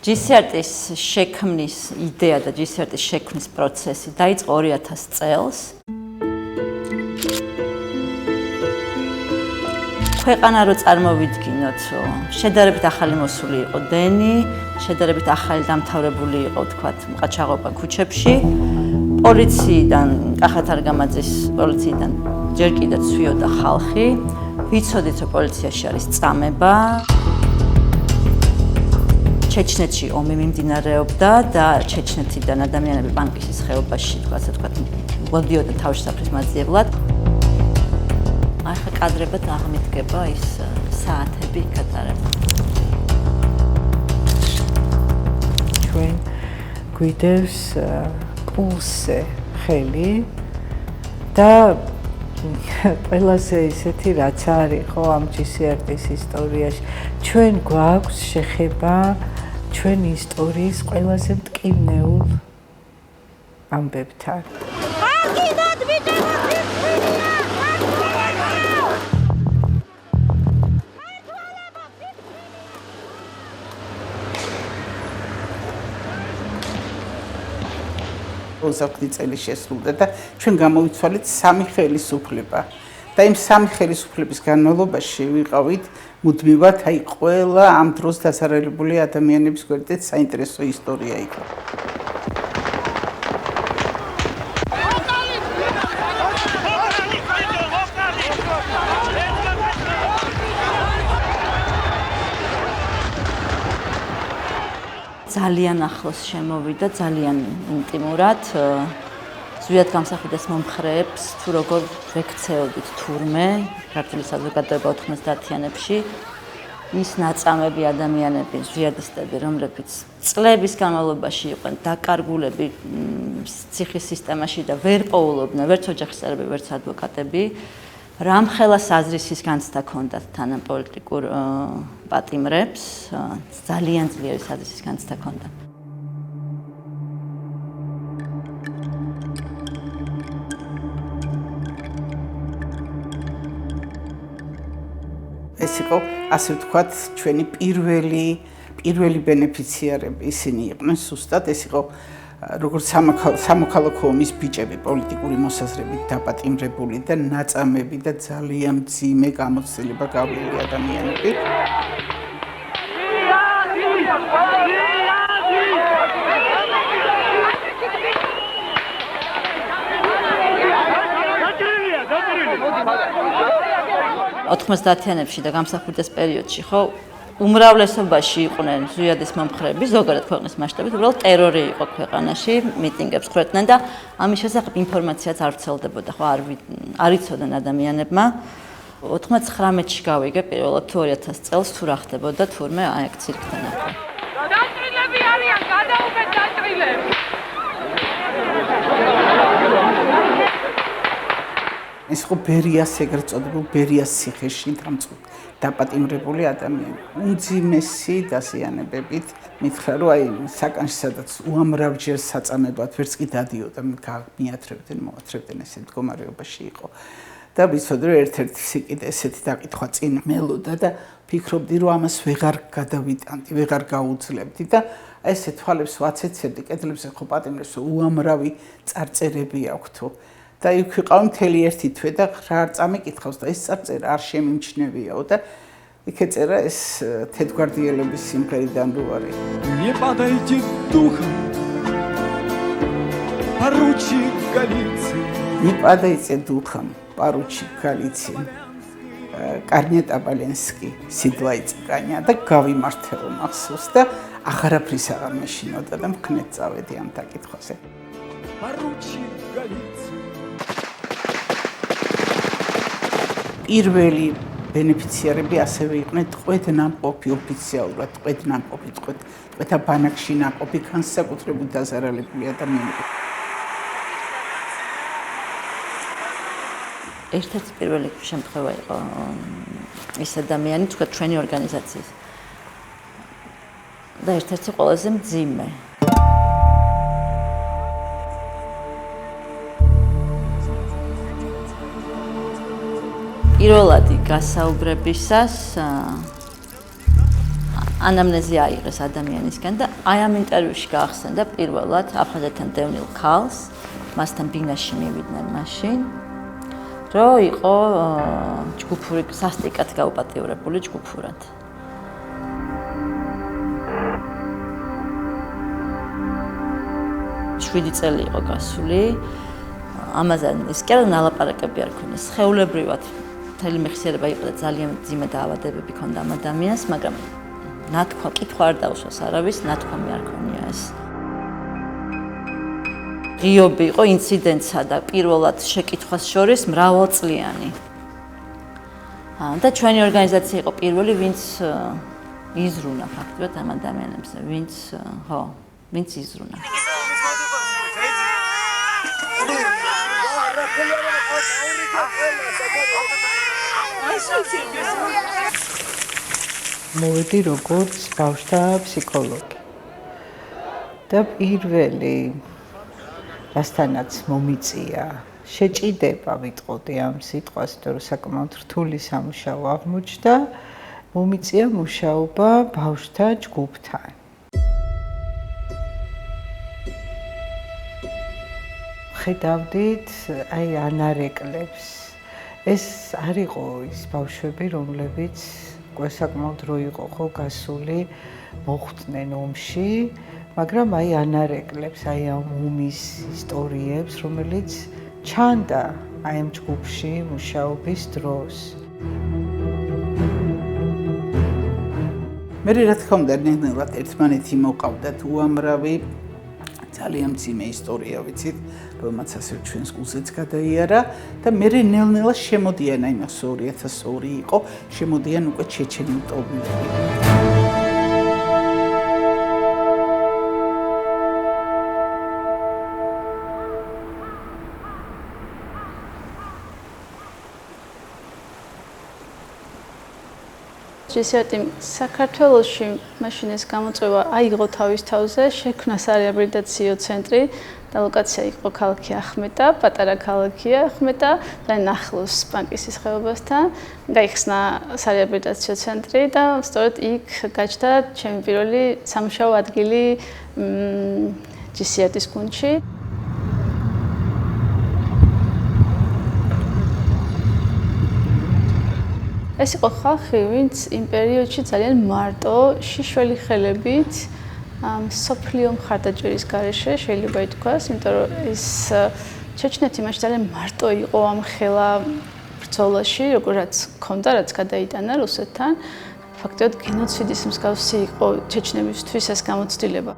GCRT-ის შექმნის იდეა და GCRT-ის შექმნის პროცესი დაიწყო 2000 წელს. ქვეყანა რო წარმოვიდგინოთ, შედარებით ახალი მოსული იყო დენი, შედარებით ახალი დამთავრებული იყო, თქვათ, მყაჩაღობა ქუჩებში. პოლიციიდან, კახათ არგამაძის პოლიციიდან ჯერ კიდევ ცვიოდა ხალხი. ვიცოდით, რომ პოლიციაში არის წამება. ჩეჩნეთში ომი მიმდინარეობდა და ჩეჩნეთიდან ადამიანები პანკისის ხეობაში, ასე ვთქვათ, მოდიოდა თავშესაფრის მაძიებლად. ახლა კადრებად აღმიდგება ის საათები კატარება. ჩვენ გვიდევს პულსზე ხელი და ყველაზე ისეთი რაც არის ხო ამ GCRT-ის ისტორიაში, ჩვენ გვაქვს შეხება ჩვენი ისტორიის ყველაზე მტკივნეულ ამბებთან. ოცდაოთხი წელი შესრულდა და ჩვენ გამოვიცვალეთ 3 ხელისუფლება. და იმ 3 ხელისუფლების განმავლობაში ვიყავით მუდმივად აი ყველა ამ დროს დასარელებული ადამიანების გვერდით საინტერესო ისტორია იყო. ძალიან ახლოს შემოვიდა, ძალიან ინტიმურად. ზვიად გამსახურდეს მომხრეებს, თუ როგორ ვექცეოდით თურმე, ქართული საზოგადოება 90-იანებში, ის ნაწამები ადამიანები, ზვიადისტები, რომლებიც წლების განმავლობაში იყვნენ დაკარგულები ციხის სისტემაში და ვერ პოულობდნენ, ვერც ოჯახის წევრები, ვერც ადვოკატები, რამხელა საზრისის განცდა ჰქონდათ თან ამ პოლიტიკურ პატიმრებს, ძალიან ძლიერი საზრისის განცდა ჰქონდათ. ეს იყო, ასე ვთქვათ, ჩვენი პირველი ბენეფიციარები ისინი იყვნენ სუსტად, ეს იყო როგორც სამოქალაქო ომის ბიჭები პოლიტიკური მოსაზრებით დაპატიმრებული და ნაწამები და ძალიან მძიმე გამოცდილება გავლილი ადამიანები. ოთხმოცდაათიანებში და გამსახურდეს პერიოდში, ხო, უმრავლესობაში იყვნენ ზვიადის მომხრეები, ზოგადად ქვეყნის მასშტაბით, უბრალოდ ტერორი იყო ქვეყანაში, მიტინგებს ხვერდნენ და ამის შესახებ ინფორმაციაც არ ვრცელდებოდა, ხო, არ იცოდნენ ადამიანებმა. 99-ში გავიგე პირველად 2000 წელს თუ რა ხდებოდა თურმე აი აქ ცირკთან ახლა. დაჭრილები არიან, გადაუბეთ დაჭრილებს. ეს ხო ბერიას ეგრეთ წოდებულ ბერიას ციხეში დაპატიმრებული ადამიანი. უმძიმესი დასიანებებით მითხრა, რომ აი საკანში სადაც უამრავჯერ საწამებად ვერც კი დადიოდა, მიათრევდნენ, მოათრევდნენ ესე მდგომარეობაში იყო. და ვიცოდი, რომ ერთ-ერთი სიკიდე ესეთი დაკითხვა წინ მელოდა და ფიქრობდი, რომ ამას ვეღარ გადავიტანდი, ვეღარ გაუძლებდი და ესე თვალებს ვაცეცებდი, კედლებზე ხო პატიმრებს, უამრავი წარწერები აქვთო. და იქ ვიყავი მთელი ერთი თვე და რა არ წამიკითხავს და ეს წარწერა არ შემიმჩნევიაო და იქ ეწერა ეს თეთრგვარდიელების სიმღერიდან რო არის. Не падайте духом, поручик Голицын. Не падайте духом, поручик Голицын. Корнет Абаленский, სიდლაიწ კანია და გავიმართებო მახსოვს და აღარაფრის აღარ მეშინოდა და მქნეთ წავედი ამ დაკითხვაზე. Поручик Голицын. პირველი ბენეფიციარები ასევე იყვნენ ტყვედ-ნამყოფი ოფიციალურად, ტყვედ-ნამყოფი, ტყვეთა ბანაკში ნამყოფი განსაკუთრებით დაზარალებული ადამიანები. ერთ-ერთი პირველი შემთხვევა იყო ის ადამიანი, თქვა ჩვენი ორგანიზაციის და ერთ-ერთი ყველაზე მძიმე. პირველადი გასაუბრებისას ანამნეზი აიღეს ადამიანისგან და აი ამ ინტერვიუში გაახსენდა პირველად აფხაზეთთან დევნილ ქალს, მასთან ბინაში მივიდნენ მაშინ, რომ იყო ჯგუფური სასტიკად გაუპატიურებული ჯგუფურად. 7 წელი იყო გასული. ამაზე ის კი არა ნალაპარაკები არ ქონია. სხეულებრივად მთელი მეხსიერება იყო და ძალიან ძიმე დაავადებები ჰქონდა ამ ადამიანს, მაგრამ ნათქვა კითხვა არ დაუსვას არავის, ნათქვამი არ ქონია ეს. ღიობი იყო ინციდენტსა და პირველად შეკითხვას შორის მრავალწლიანი. და ჩვენი ორგანიზაცია იყო პირველი, ვინც იზრუნა ფაქტობრივად ამ ადამიანებს, ვინც იზრუნა. მოვედი როგორც ბავშვთა ფსიქოლოგი. და პირველი რასთანაც მომიწია შეჭიდება ვიტყოდი ამ სიტყვას, იმიტომ რომ საკმაოდ რთული სამუშაო აღმოჩნდა, მომიწია მუშაობა ბავშვთა ჯგუფთან. ხედავდით აი ანარეკლებს. ეს არ იყო ის ბავშვები, რომლებიც საკმაოდ რო იყო ხო გასული, მოხვდნენ ომში, მაგრამ აი ანარეკლებს, აი ამ ომის ისტორიებს, რომელიც ჩანდა აი ამ ჯგუფში მუშაობის დროს. მე რა თქმა უნდა ნელ-ნელა ერთმანეთი მოყავდათ უამრავი ძალიან მძიმე ისტორია ვიცით, რომელმაც ასე ჩვენს გულზეც გადაიარა და მე ნელ-ნელა შემოდიან აი მას 2002 იყო, შემოდიან უკვე ჩეჩენიურ ტომები. ჯესიატი საქართველოში მაშინ ეს გამოწვევა აიღო თავის თავზე, შექმნა სარეაბილიტაციო ცენტრი და ლოკაცია იყო ქალაქი ახმეტა, პატარა ქალაქია ახმეტა და ახლოს პანკისის ხეობასთან. გაიხსნა სარეაბილიტაციო ცენტრი და სწორედ იქ გაჩნდა ჩემი პირველი სამუშაო ადგილი ჯესიატის გუნდში. ეს იყო ხალხი, ვინც იმ პერიოდში ძალიან მარტო, შიშველი ხელებით სოფლიო მხარდაჭერის გარეშე შეიძლება ითქვას, იმიტომ რომ ეს ჩეჩნეთი მაშინ ძალიან მარტო იყო ამ ხელა ბრძოლაში, როგორც ჰქონდა, რაც გადაიტანა რუსეთთან. ფაქტობრივად გენოციდის მსგავსი იყო ჩეჩნებისთვის ეს გამოცდილება.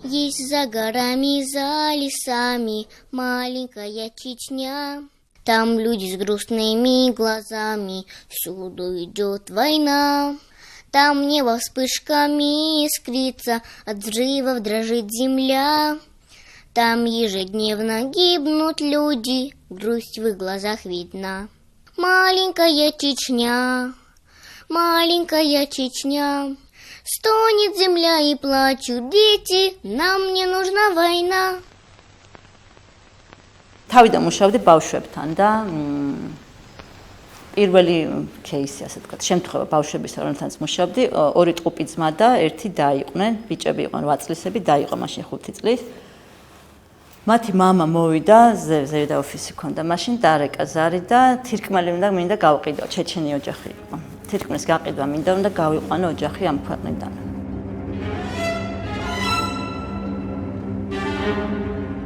Есть за горами, за лесами маленькая Чечня. Там люди с грустными глазами, всюду идет война. Там небо вспышками искрится, от взрывов дрожит земля. Там ежедневно гибнут люди, грусть в их глазах видна. Маленькая Чечня, маленькая Чечня. Стонет земля и плачут дети, нам не нужна война. თავიდან მუშაობდი ბავშვებთან და პირველი кейსი, ასე ვთქვათ, შემთხვევა ბავშვების რომელთანაც მუშაობდი, 2 ტყუპი ძმა და 1 და იყვნენ, ბიჭები იყვნენ 8 წლისები, და იყო მაშინ 5 წლის. მათი მამა მოვიდა, ზევდა ოფისი ჰქონდა მაშინ, დარეკა ზარი და თირკმელი მინდა გავყიდო, ჩეჩენი ოჯახი იყო. თირკმლის გაყიდვა მინდა და გავიყვანო ოჯახი ამ ქვეყნიდან.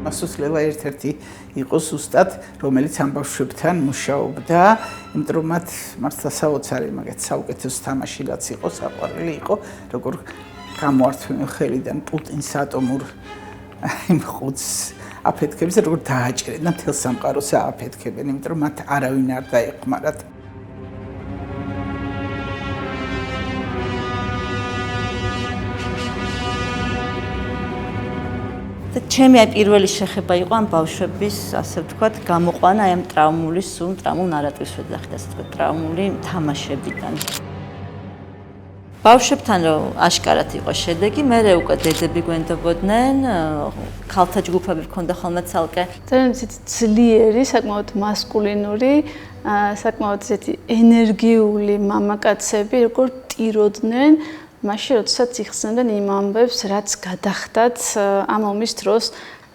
მასუსლელა ერთ-ერთი იყო ზუსტად, რომელიც ამ ბავშვებთან მუშაობდა, იმიტომ რომ მათ მართლა საოცარი მაგათ საუკეთესო თამაში რაც იყო, საყვარელი იყო, როგორ გამოართვენ ხელიდან პუტინს ატომურ იმ ხუთს აფეთქებს, როგორ დააჭერენ და მთელ სამყაროს ააფეთქებენ, იმიტომ რომ მათ არავინ არ დაეხმარათ. და ჩემი აი პირველი შეხება იყო ამ ბავშვების, ასე ვთქვათ, გამოყვანა აი ამ ტრაუმულ ნარატივის ვეძახით, ასე ვთქვათ, ტრაუმული თამაშებიდან. ბავშვებთან რომ აშკარად იყო შედეგი, მერე უკვე დედები გვენდობოდნენ, ქალთა ჯგუფები ჰქონდა ხოლმე ცალკე. ძალიან ძლიერი, საკმაოდ მასკულინური, საკმაოდ ისეთი ენერგიული მამაკაცები, როგორ ტიროდნენ, მაშინ როდესაც იხსენდნენ იმ ამბებს, რაც გადახდათ ამ ომის დროს,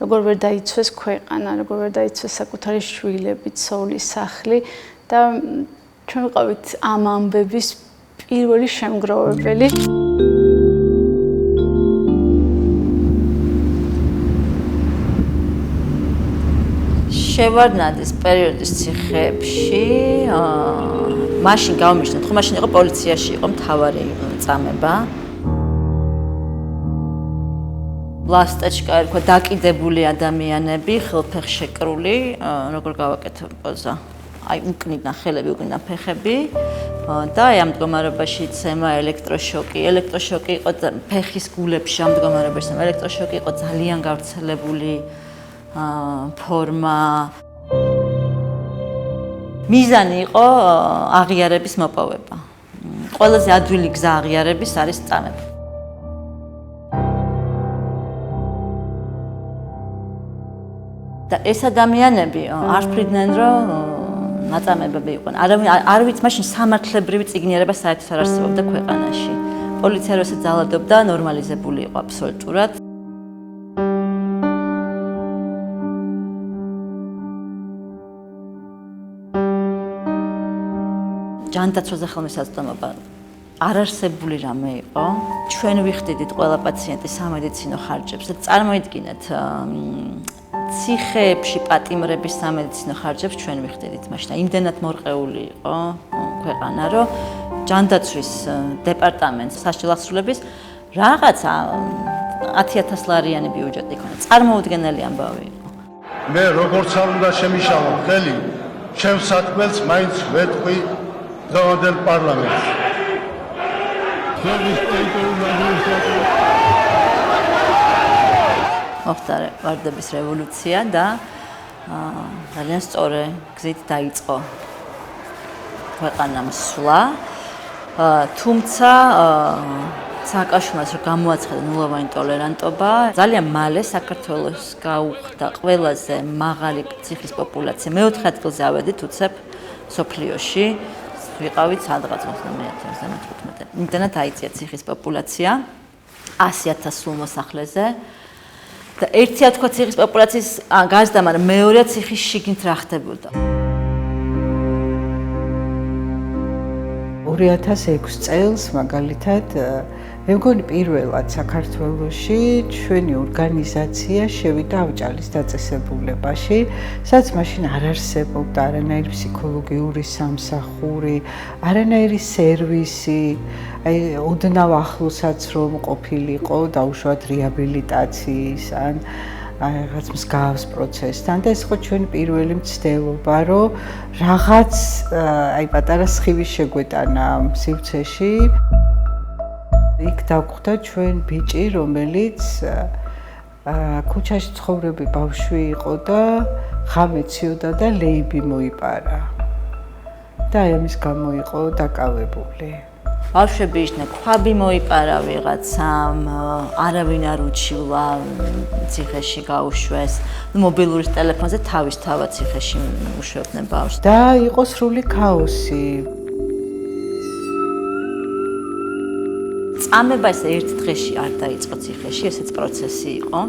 როგორ ვერ დაიცვეს ქვეყანა, როგორ ვერ დაიცვეს საკუთარი შვილები, ცოლი, სახლი და ჩვენ ვიყავით ამ ამბების პირველი შემგროვებელი. შევარდნაძის პერიოდის ციხეებში, მაშინ გავმიჯნეთ, ხო მაშინ იყო პოლიციაში, იყო მთავარი წამება. ლასტეჩკა ერქვა დაკიდებული ადამიანები, ხელფეხშეკრული, როგორ გავაკეთე პოზა. აი უკნიდან ხელები, უკნიდან ფეხები და აი ამ მდგომარეობაში იცემა ელექტროშოკი. ელექტროშოკი იყო ფეხის გულებში ამ მდგომარეობაში, ელექტროშოკი იყო ძალიან გავრცელებული ფორმა. მიზანი იყო აღიარების მოპოვება. ყველაზე ადვილი გზა აღიარების არის წამება. და ეს ადამიანები არ ვფრიდნენ, რომ ნაწამებები იყვნენ. არ ვიცი, მაშინ სამართლებრივი წიგნიერება საერთოდ არ არსებობდა ქვეყანაში. პოლიცია როცა ძალადობდა, ნორმალიზებული იყო აბსოლუტურად. ჯანდაცვაზე ხელმისაწვდომობა არარსებული რამე იყო. ჩვენ ვიხდიდით ყველა პაციენტის სამედიცინო ხარჯებს და წარმოიდგინეთ ციხეებში პატიმრების სამედიცინო ხარჯებს ჩვენ ვიხდიდით მაშინ. იმდენად მორყეული იყო ქვეყანა, რომ ჯანდაცვის დეპარტამენტს სასჯელ ასრულების რაღაცა 10,000 ლარიანი ბიუჯეტი იქნა. წარმოუდგენელი ამბავი იყო. მე როგორც არ უნდა შემიშალა ხელი, ჩემს საქმეს მაინც ვეთქვი დღევანდელ პარლამენტს. მოხდა ვარდების რევოლუცია და ძალიან სწორი გზით დაიწყო ქვეყანამ სვლა. თუმცა სააკაშვილს რომ გამოაცხადა ნულოვანი ტოლერანტობა, ძალიან მალე საქართველოს გაუხდა ყველაზე მაღალი ციხის პოპულაცია. მეოთხე ადგილზე ავედით უცებ მსოფლიოში. ვიყავით სადღაც 2015. იმდენად აიწია ციხის პოპულაცია 100,000 სულ მოსახლეზე. და ერთია თქვა ციხის პოპულაციის გაზრდა, მაგრამ მეორეა ციხის შიგნით რა ხდებოდა. 2006 წელს მაგალითად მე მგონი პირველად საქართველოში ჩვენი ორგანიზაცია შევიდა ავჭალის დაწესებულებაში, სადაც მაშინ არ არსებობდა არანაირი ფსიქოლოგიური სამსახური, არანაირი სერვისი, აი ოდნავ ახლოსაც რომ ყოფილიყო დაუშვათ რეაბილიტაციის ან რაღაც მსგავს პროცესთან და ეს ხო ჩვენი პირველი მცდელობა, რომ რაღაც აი პატარა სხივი შეგვეტანა სივრცეში. იქ დაგვხვდა ჩვენ ბიჭი, რომელიც ქუჩაში ცხოვრები ბავშვი იყო და ხამე ციოდა და ლეიბი მოიპარა. და ამის გამო იყო დაკავებული. ბავშვები იჯდნენ, ქვაბი მოიპარა ვიღაცამ, არავინ არ უჩივლა, ციხეში გაუშვეს. მობილური ტელეფონზე თავისთავად ციხეში უშვებდნენ ბავშვს. და იყო სრული ქაოსი. წამება ეს ერთ დღეში არ დაიწყო ციხეში, ესეც პროცესი იყო.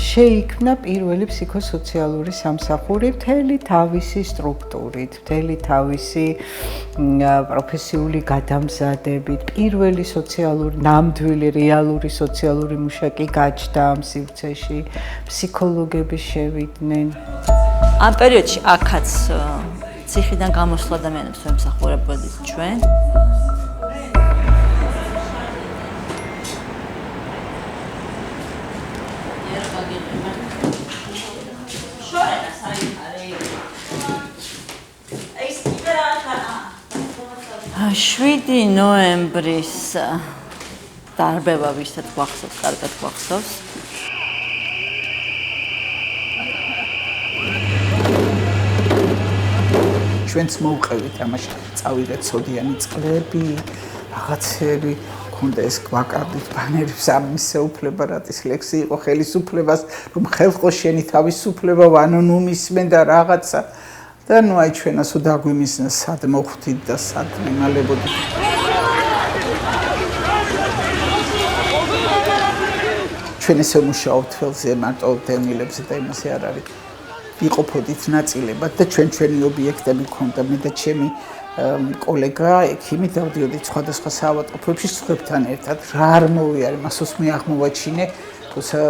შეიქმნა პირველი ფსიქოსოციალური სამსახური მთელი თავისი სტრუქტურით, მთელი თავისი პროფესიული გადამზადებით, პირველი სოციალური, ნამდვილი, რეალური სოციალური მუშაკი გაჩნდა ამ სივრცეში, ფსიქოლოგები შევიდნენ. ამ პერიოდში აქაც ციხიდან გამოსვლა ადამიანებს ვემსახურებოდით ჩვენ. შვიდი ნოემბრის დარბევა ვისაც გვახსოვს, კარგად გვახსოვს. ჩვენც მოვყევით ამაში წავიღეთ სოდიანი წყლები, რაღაცები, ქონდა ეს გვაკარდით ბანერებს ამის უფლება რატის ლექსი იყო ხელისუფლებას, რომ ხელყო შენი თავისუფლება ვანონუმისმენ და რაღაცა და ნუ აი ჩვენასო დაგვიმისნა სად მოხვდით და სად მიმალებოდით. ჩვენ ესე მუშაობთ ველზე მარტო დევნილებზე და იმასე არ არის. ვიყოფოდით ნაწილებად და ჩვენი ობიექტები ქონდა მე და ჩემი კოლეგა ექიმი დავდიოდით სხვადასხვა საავადმყოფოებში სხვებთან ერთად რა არ მოვიარე მასოს მე აღმოვაჩინე თორსა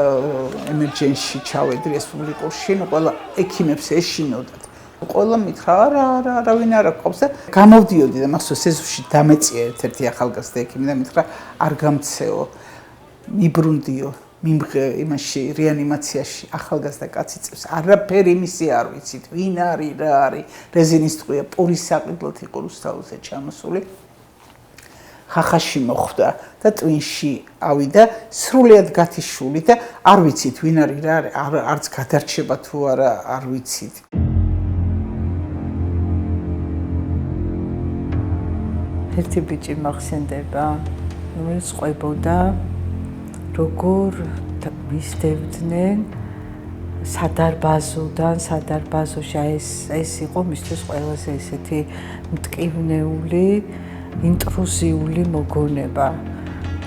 ემერჯენსში ჩავედი რესპუბლიკურში ნუ ყველა ექიმებს ეშინოდათ ყველა მითხრა არავინ არ აქვს და გამოვდიოდი და მასოს ეზოში დამეწია ერთ-ერთი ახალგაზრდა ექიმი და მითხრა არ გამცეო მიბრუნდიო მიმღე იმაში რეანიმაციაში ახალგაზრდა კაცი წევს არაფერი იმისი არ ვიცით ვინ არის რა არის რეზინის ტყვია პურის საყიდლად იყო რუსთავზე ჩამოსული ხახაში მოხვდა და ტვინში ავიდა სრულიად გათიშული და არ ვიცით ვინ არის რა არის არც გადარჩება თუ არა არ ვიცით ერთი ბიჭი მახსენდება რომელიც ყვებოდა როგორ მისდევდნენ სადარბაზოში ეს იყო მისთვის ყველაზე ესეთი მტკივნეული ინტრუზიული მოგონება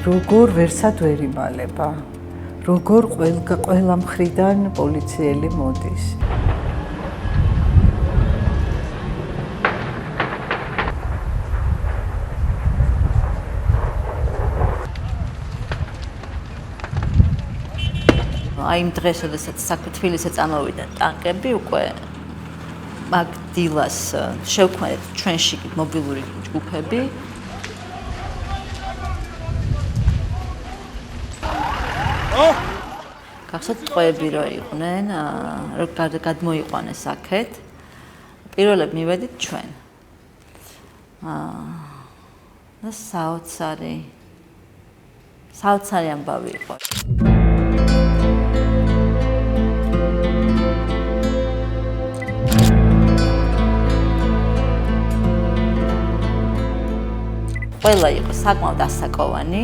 როგორ ვერსად ვერ იმალება როგორ ყველა მხრიდან პოლიციელი მოდის აი იმ დღეს, როდესაც თბილისზე წამოვიდა ტანკები, უკვე მაგ დილას შევქმნით ჩვენში მობილური ჯგუფები. გახსოვთ ტყვეები რო იყვნენ, რო გადმოიყვანეს აქეთ. პირველად მივედით ჩვენ. და საოცარი ამბავი იყო. ყველა იყო საკმაოდ ასაკოვანი,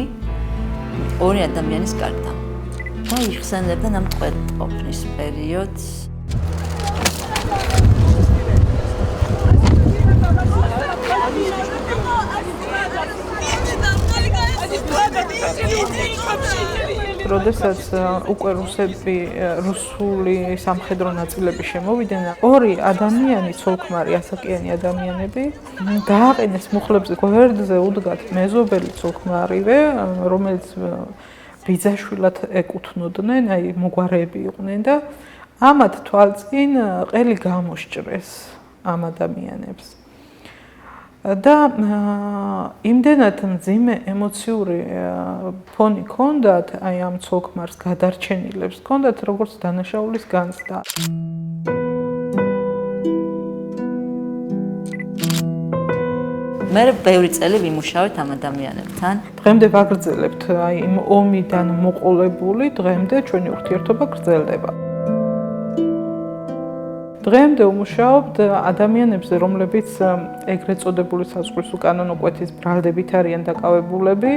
ორი ადამიანის გარდა. და იხსენებდნენ ამ ტყვეობის პერიოდს. როდესაც უკვე რუსული სამხედრო ნაწილები შემოვიდნენ, ორი ადამიანი, ცოლ-ქმარი, ასაკიანი ადამიანები, დააყენეს მუხლებზე გვერდზე უდგათ მეზობელი ცოლ-ქმარივე, რომელიც ბიძაშვილად ეკუთვნოდნენ, აი მოგვარეები იყვნენ და ამათ თვალწინ ყელი გამოსჭრეს ამ ადამიანებს. და იმდენად მძიმე ემოციური ფონი ჰქონდათ, აი ამ ცოლ-ქმარს გადარჩენილებს ჰქონდათ, როგორც დანაშაულის განცდა. მე ბევრი წელი ვიმუშავეთ ამ ადამიანებთან. დღემდე ვაგრძელებთ, აი იმ ომიდან მოყოლებული, დღემდე ჩვენი ურთიერთობა გრძელდება. დღემდე ვმუშაობთ ადამიანებზე, რომლებიც ეგრეთ წოდებული საზღვრის უკანონო კვეთის ბრალდებით არიან დაკავებულები,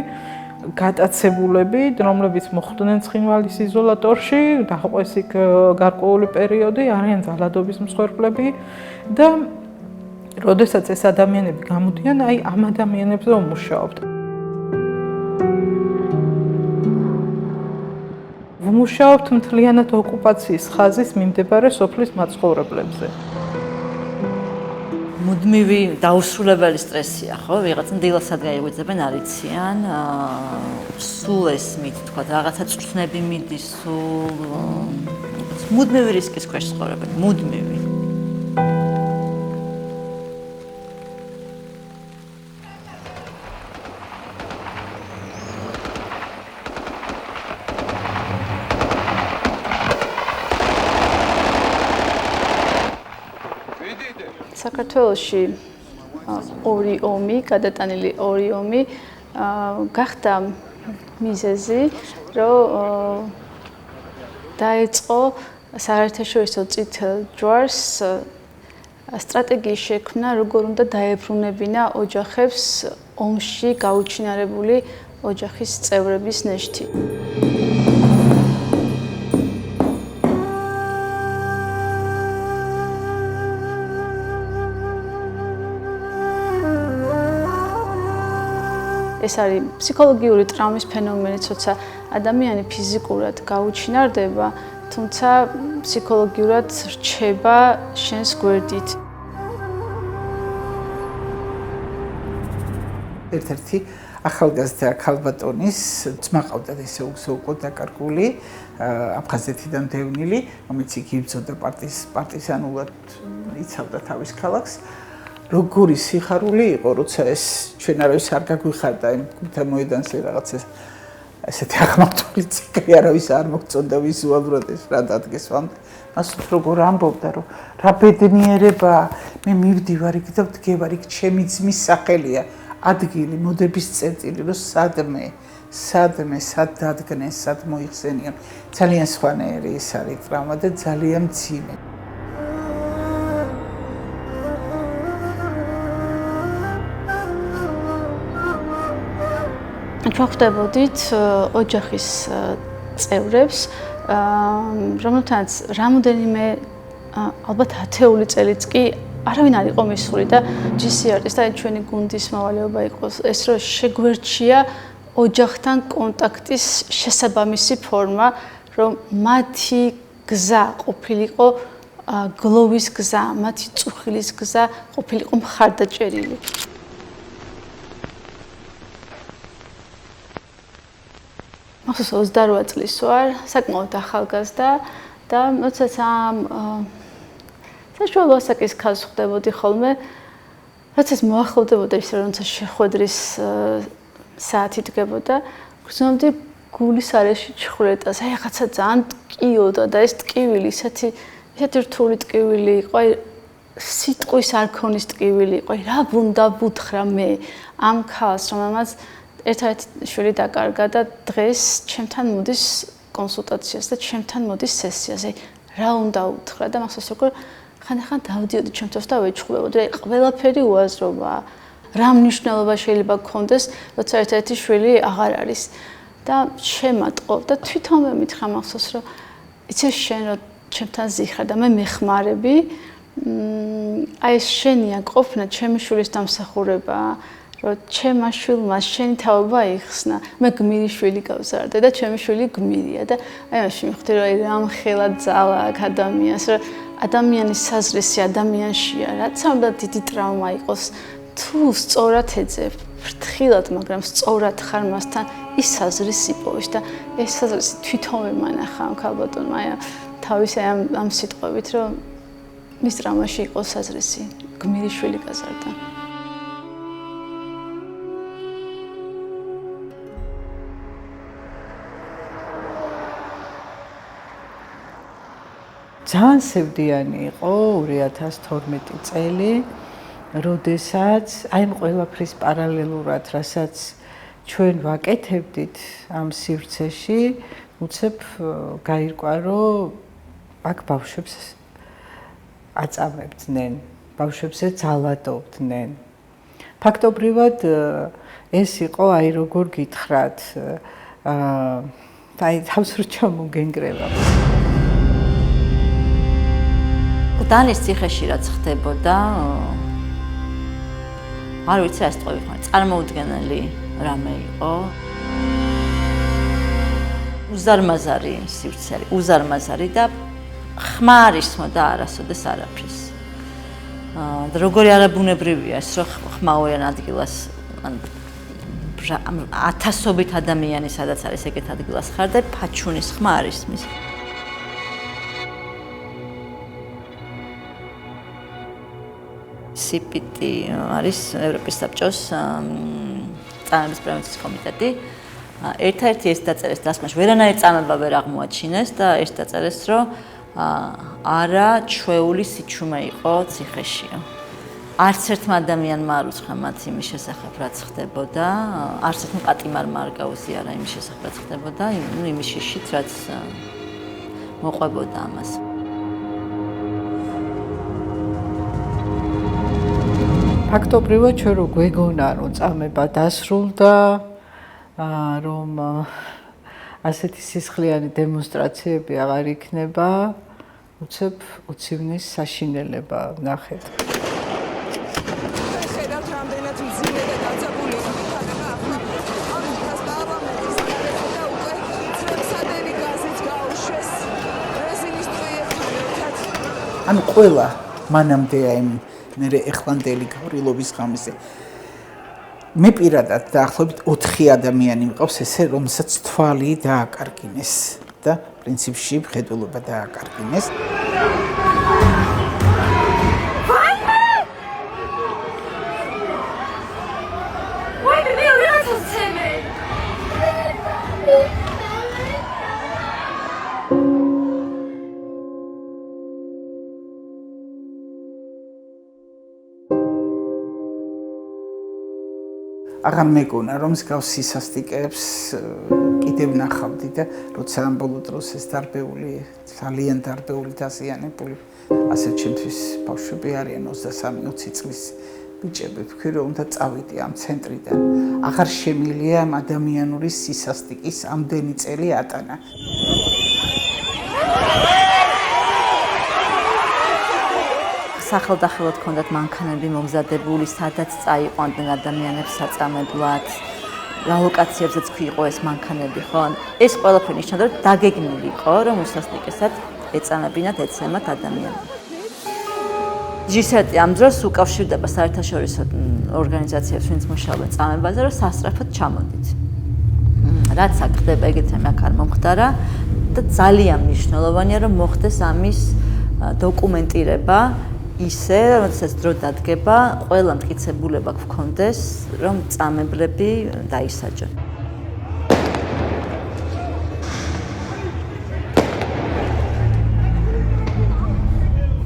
გატაცებულები, რომლებიც მოხვდნენ ცხინვალის იზოლატორში, დაჰყვეს იქ გარკვეული პერიოდი, არიან ძალადობის მსხვერპლები და როდესაც ეს ადამიანები გამოდიან, აი ამ ადამიანებზე ვმუშაობთ. ვმუშაობთ მთლიანად ოკუპაციის ხაზის მიმდებარე სოფლის მაცხოვრებლებზე. მუდმივი დაუსრულებელი სტრესია, ხო? ვიღაცა დილასად გაიღვიძებენ, არ იციან, სულ ესმით, თქვა, რაღაცა წვრთნები მიდის, სულ მუდმივი რისკის ქვეშ ცხოვრობენ, მუდმივი. საქართველოში ორი ომი, გადატანილი ორი ომი გახდა მიზეზი, რომ დაეწყო საერთაშორისო წითელ ჯვარს სტრატეგიის შექმნა, როგორ უნდა დაებრუნებინა ოჯახებს ომში გაუჩინარებული ოჯახის წევრების ნეშთი. ეს არის ფსიქოლოგიური ტრაუმის ფენომენი, თორსა ადამიანი ფიზიკურად გაუჩინარდება, თუმცა ფსიქოლოგიურად რჩება შენს გვერდით. ერთ-ერთი ახალგაზრდა ქალბატონის ძმა ყავდა ესე უკვე დაკარგული, აფხაზეთიდან დევნილი, რომელიც იგი იბრძოდა პარტიზანულად იცავდა თავის ქალაქს. როგორი სიხარული იყო, როცა ეს ჩვენ არავის არ გაგვიხარდა იმ თემოიდანზე რაღაც ესეთი აღმართული ციკლი არავის არ მოგწონდა ვიზუალურად ეს რა დადგეს ვამდე. მას როგორ ამბობდა, რომ რა ბედნიერება, მე მივდივარ იქ და ვდგევარ იქ, ჩემი ძმის სახელია, ადგილი, მოდების წერტილი, რომ სადმე, სად დადგნენ, სად მოიხსენიონ. ძალიან სხვანაირი ეს არის ტრაუმა და ძალიან მძიმე. ჩვენ ხვდებოდით ოჯახის წევრებს, რომელთანაც რამოდენიმე ალბათ 10 წელიც კი არავინ არ იყო მისული და GCR-ის და ჩვენი გუნდის მოვალეობა იყო ეს, რომ შეგვერჩია ოჯახთან კონტაქტის შესაბამისი ფორმა, რომ მათი გზა ყოფილიყო გლოვის გზა, მათი წუხილის გზა ყოფილიყო მხარდაჭერილი. მახსოვს 28 წლის ვარ, საკმაოდ ახალგაზრდა და მოცეც ამ საშუალო ასაკის ქალს ხვდებოდი ხოლმე, რაც ეს მოახლოვდებოდა ისე, როცა შეხვედრის საათი დგებოდა, გრძნობდი გულის არეში ჩხრეტას, აი რაღაცა ძალიან ტკიოდა და ეს ტკივილი ისეთი რთული ტკივილი იყო, აი სიტყვის არ ქონის ტკივილი იყო, აი რა უნდა ვუთხრა მე ამ ქალს, რომელმაც ერთ-ერთი შვილი დაკარგა და დღეს ჩემთან მოდის კონსულტაციას და ჩემთან მოდის სესიაზე. რა უნდა უთხრა და მახსოვს როგორ ხანდახან დავდიოდი ჩემთავს და ვეჩხუბებოდი, აი ყველაფერი უაზრობაა. რა მნიშვნელობა შეიძლება გქონდეს, როცა ერთ-ერთი შვილი აღარ არის და შემატყო და თვითონ მემითხრა მახსოვს რომ იცი შენ რომ ჩემთან ზიხრა და მე მეხმარები, აი ეს შენია ყოფნა ჩემი შვილის დამსახურებაა. რომ ჩემმა შვილმა შენი თაობა იხსნა, მე გმირი შვილი გავზარდე და ჩემი შვილი გმირია და აი მაშინ მივხვდი რომ რამხელა ძალა აქვს ადამიანს, რომ ადამიანის საზრისი ადამიანშია, რაც უნდა დიდი ტრაუმა იყოს, თუ სწორად ეძებ, ფრთხილად, მაგრამ სწორად ხარ მასთან, ის საზრისი იპოვის და ეს საზრისი თვითონვე მანახა ამ ქალბატონმა, აი თავის ამ სიტყვებით, რომ მის ტრაუმაში იყო საზრისი, გმირი შვილი გაზარდა. ძალიან სევდიანი იყო 2012 წელი, როდესაც აი ამ ყველაფრის პარალელურად, რასაც ჩვენ ვაკეთებდით ამ სივრცეში, უცებ გაირკვა, რომ აქ ბავშვებს აწამებდნენ, ბავშვებზე ძალადობდნენ. ფაქტობრივად ეს იყო, აი როგორ გითხრათ, აი თავს რო ჩამოგენგრევა. დანის ციხეში რაც ხდებოდა, არ ვიცი რა სიტყვები ხარ, წარმოუდგენელი რამე იყო. უზარმაზარი სივრცე, უზარმაზარი და ხმა არ ისმოდა არასოდეს არაფრის. და როგორი არაბუნებრივია ეს, რომ ხმაურიან ადგილას, ათასობით ადამიანი სადაც არის ეგეთ ადგილას ხარ და ფაჩუნის ხმა არ ისმის. CPT არის ევროპის საბჭოს წამების პრევენციის კომიტეტი. ერთ-ერთი ეს დაწერეს დასკვნაში, ვერანაირი წამება ვერ აღმოაჩინეს და ეს დაწერეს, რომ არა ჩვეული სიჩუმე იყო ციხეშიო. არც ერთმა ადამიანმა არ უცხა მათ იმის შესახებ, რაც ხდებოდა, არც ერთმა პატიმარმა არ გაუზიარა იმის შესახებ, რაც ხდებოდა, იმის შიშით, რაც მოყვებოდა ამას. ფაქტობრივად ჩვენ რო გვეგონა რომ წამება დასრულდა, რომ ასეთი სისხლიანი დემონსტრაციები აღარ იქნება, უცებ უცივნის საშინელება ნახეთ. ანუ ყველა მანამდე აი მე ეხლანდელი გავრილობის ღამეზე მე პირადად დაახლოებით 4 ადამიანი მყავს ესე რომელსაც თვალი დააკარგინეს და პრინციპში მხედველობა დააკარგინეს. აღარ მეგონა რომ მსგავს სისასტიკეებს კიდევ ნახავდი და როცა ამ ბოლო დროს ეს დარბეული ძალიან დარბეული დაზიანებული ასე ჩემთვის ბავშვები არიან 23-20 წლის ბიჭები ვთქვი რომ უნდა წავიდე ამ ცენტრიდან აღარ შემილია ამ ადამიანური სისასტიკის ამდენი წელი ატანა. სახელდახელოდ ჰქონდათ მანქანები მომზადებული, სადაც წაიყვანდნენ ადამიანებს საწამებლად. რა ლოკაციებზეც იყო ეს მანქანები, ხო? ეს ყველაფერი ნიშნავდა, რომ დაგეგმილი იყო, რომ უსასტიკესად ეწამებინათ, ეცემათ ადამიანები. G7 ამ დროს უკავშირდება საერთაშორისო ორგანიზაციებს, ვინც მუშაობენ წამებაზე, რომ სასწრაფოდ ჩამოდით. რაც აქ ხდება, ეგეც აქ არ მომხდარა და ძალიან მნიშვნელოვანია, რომ მოხდეს ამის დოკუმენტირება. ისე, როდესაც დრო დადგება, ყველა მტკიცებულება გქონდეს, რომ წამებლები დაისაჯონ.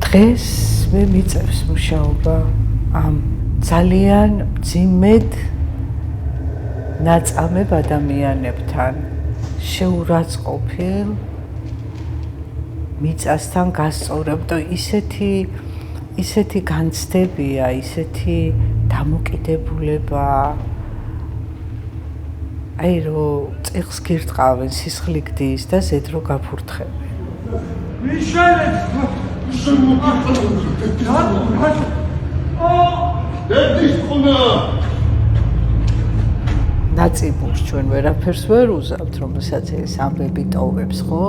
დღეს მე მიწევს მუშაობა ამ ძალიან მძიმედ ნაწამებ ადამიანებთან, შეურაცხყოფილ მიწასთან გასწორებ და ისეთი განცდებია, ისეთი დამოკიდებულება. აი რომ წიხს გირტყავენ, სისხლი გდის და ზედ რო გაფურთხებენ. ნაწიბურს ჩვენ ვერაფერს ვერ უზავთ, რომელსაც ეს ამბები ტოვებს, ხო,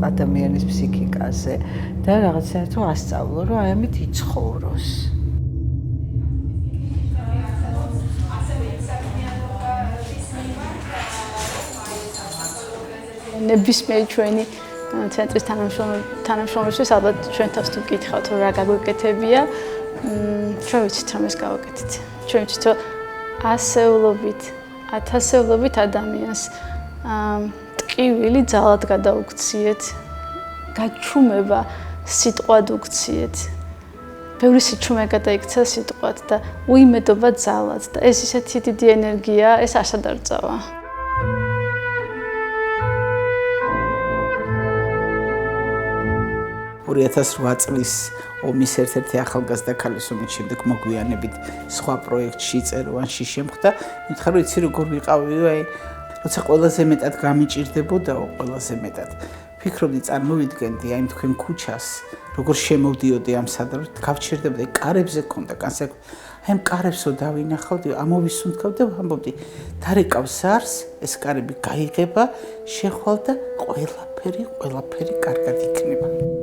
ადამიანის ფსიქიკაზე და რაღაცნაირად რომ ასწავლო, რომ აი ამით იცხოვროს. ნებისმიერი ჩვენი ცენტრის თანამშრომლისთვის ალბათ ჩვენ თავს თუ გითხავთ, რომ რა გაგვეკეთებია, ჩვენ ვიცით, რომ ეს გავაკეთეთ. ჩვენ ვიცით, რომ ათასეულობით ადამიანს ტკივილი ძალად გადაუქციეთ, გაჩუმება სიტყვად უქციეთ. ბევრი სიჩუმე გადაიქცა სიტყვად და უიმედობა ძალად და ეს ისეთი დიდი ენერგია, ეს არსად არ წავა. 2008 წლის ომის ერთ-ერთი ახალგაზრდა ქალის ომის შემდეგ მოგვიანებით სხვა პროექტში წეროვანში შემხვდა. მითხრა რომ იცი როგორ ვიყავი, აი როცა ყველაზე მეტად გამიჭირდებოდაო, ყველაზე მეტად ფიქრობდი წარმოვიდგენდი აი თქვენ ქუჩას, როგორ შემოვდიოდი ამ სადაროდ, გავჩერდებოდი, კარებზე ქონდა განსაკუთრებით. აი ამ კარებსო დავინახავდი, ამოვისუნთქავდი და ვამბობდი, დარეკავს არს, ეს კარები გაიღება, შეხვალ და ყველაფერი კარგად იქნება.